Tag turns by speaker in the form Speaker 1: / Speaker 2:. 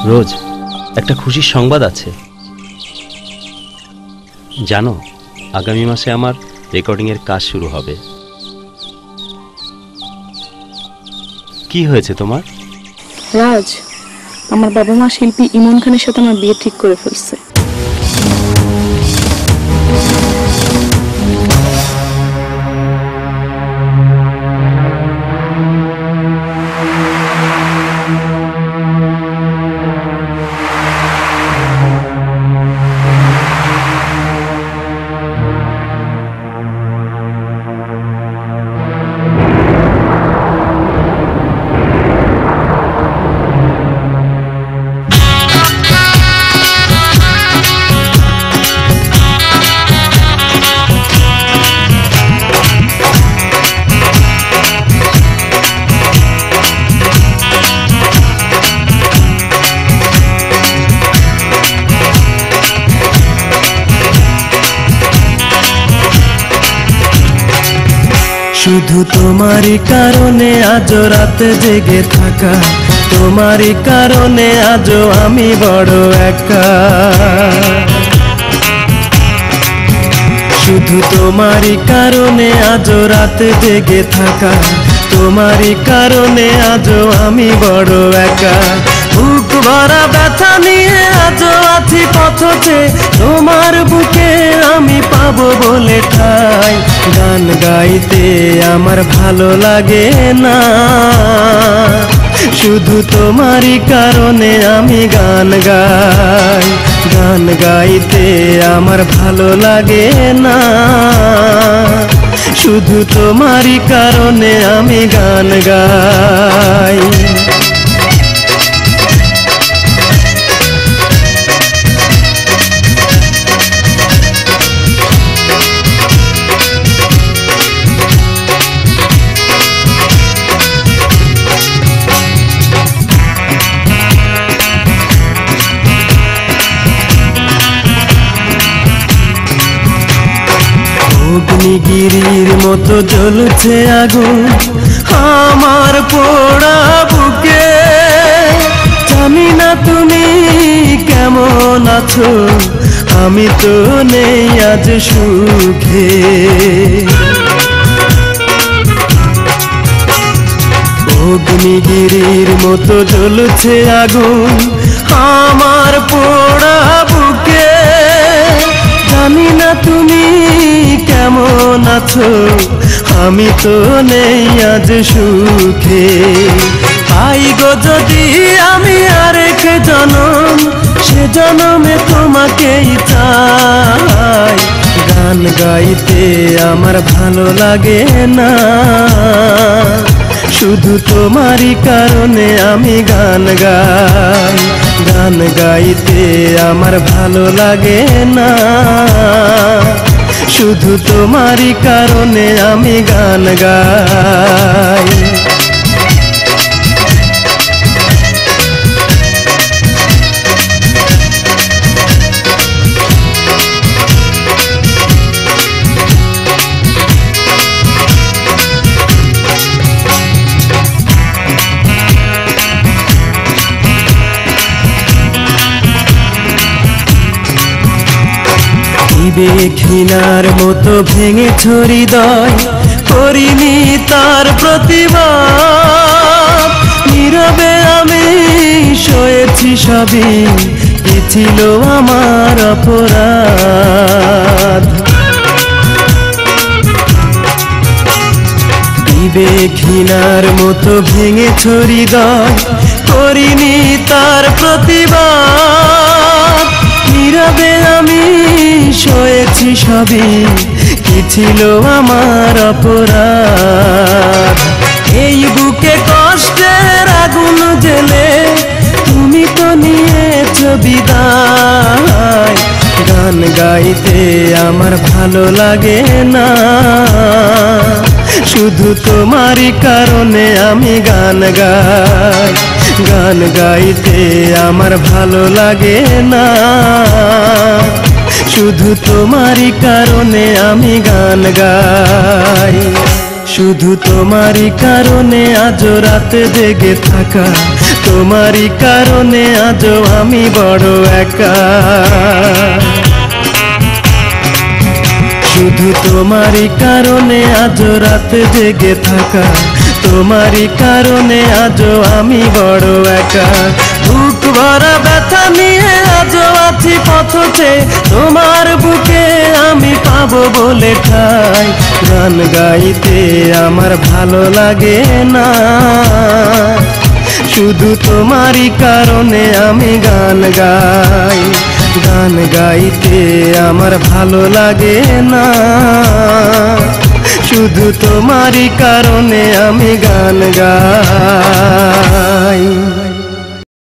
Speaker 1: রোজ একটা খুশির সংবাদ আছে জানো, আগামী মাসে আমার রেকর্ডিংয়ের কাজ শুরু হবে। কি হয়েছে তোমার?
Speaker 2: রাজ, আমার বাবা মা শিল্পী ইমন খানের সাথে আমার বিয়ে ঠিক করে ফেলছে।
Speaker 3: শুধু তোমারই কারণে আজ রাতে জেগে থাকা, তোমারই কারণে আজও আমি বড় একা। শুধু তোমারই কারণে আজ রাতে জেগে থাকা, তোমারই কারণে আজও আমি বড় একা। বুক ভরা ব্যথা নিয়ে আজও আছি পথে, তোমার বুকে আমি পাবো বলে ঠাই। গান গাইতে আমার ভালো লাগে না, শুধু তোমারই কারণে আমি গান গাই। গান গাইতে আমার ভালো লাগে না, শুধু তোমারই কারণে আমি গান গাই। অগ্নিগিরির মতো জ্বলছে আগুন আমার পোড়া বুকে। জানি না তুমি কেমন আছো, আমি তো নেই আজ সুখে। অগ্নিগিরির মতো জ্বলছে আগুন আমার পোড়া বুকে। জানি না তুমি কেমন আছো, আমি তো নেই আজ সুখে। পাই গো যদি আমি আরেক জনম, সে জনমে তোমাকেই চাই। গান গাইতে আমার ভালো লাগে না, শুধু তোমারই কারণে আমি গান গাই। গান গাইতে আমার ভালো লাগে না, শুধু তোমারই কারণে আমি গান গাই। ঘৃণার মতো ভেঙেছ হৃদয়, করিনি তার প্রতিবাদ। নীরবে আমি সয়েছি সবই, কি ছিল আমার অপরাধ। ঘৃণার মতো ভেঙেছ হৃদয়, করিনি তার প্রতিবাদ। নীরবে আমি সয়েছি সবই, কি ছিল আমার অপরাধ। এই বুকে কষ্টের আগুন জ্বেলে তুমি তো নিয়েছ বিদায়। গান গাইতে আমার ভালো লাগে না, শুধু তোমারই কারণে আমি গান গাই। গান গাইতে আমার ভালো লাগে না, শুধু তোমারই কারণে আমি গান গাই। শুধু তোমারই কারণে আজ রাতে জেগে থাকা, তোমারই কারণে আজও আমি বড় একা। শুধু তোমারই কারণে আজও রাত জেগে থাকা, তোমারই কারণে আজও আমি বড় একা। বুক ভরা ব্যথা নিয়ে আজও আছি পথে, তোমার বুকে আমি পাবো বলে ঠাই। গান গাইতে আমার ভালো লাগে না, শুধু তোমারই কারণে আমি গান গাই। গান গাইতে আমার ভালো লাগে না, শুধু তোমারই কারণে আমি গান গাই।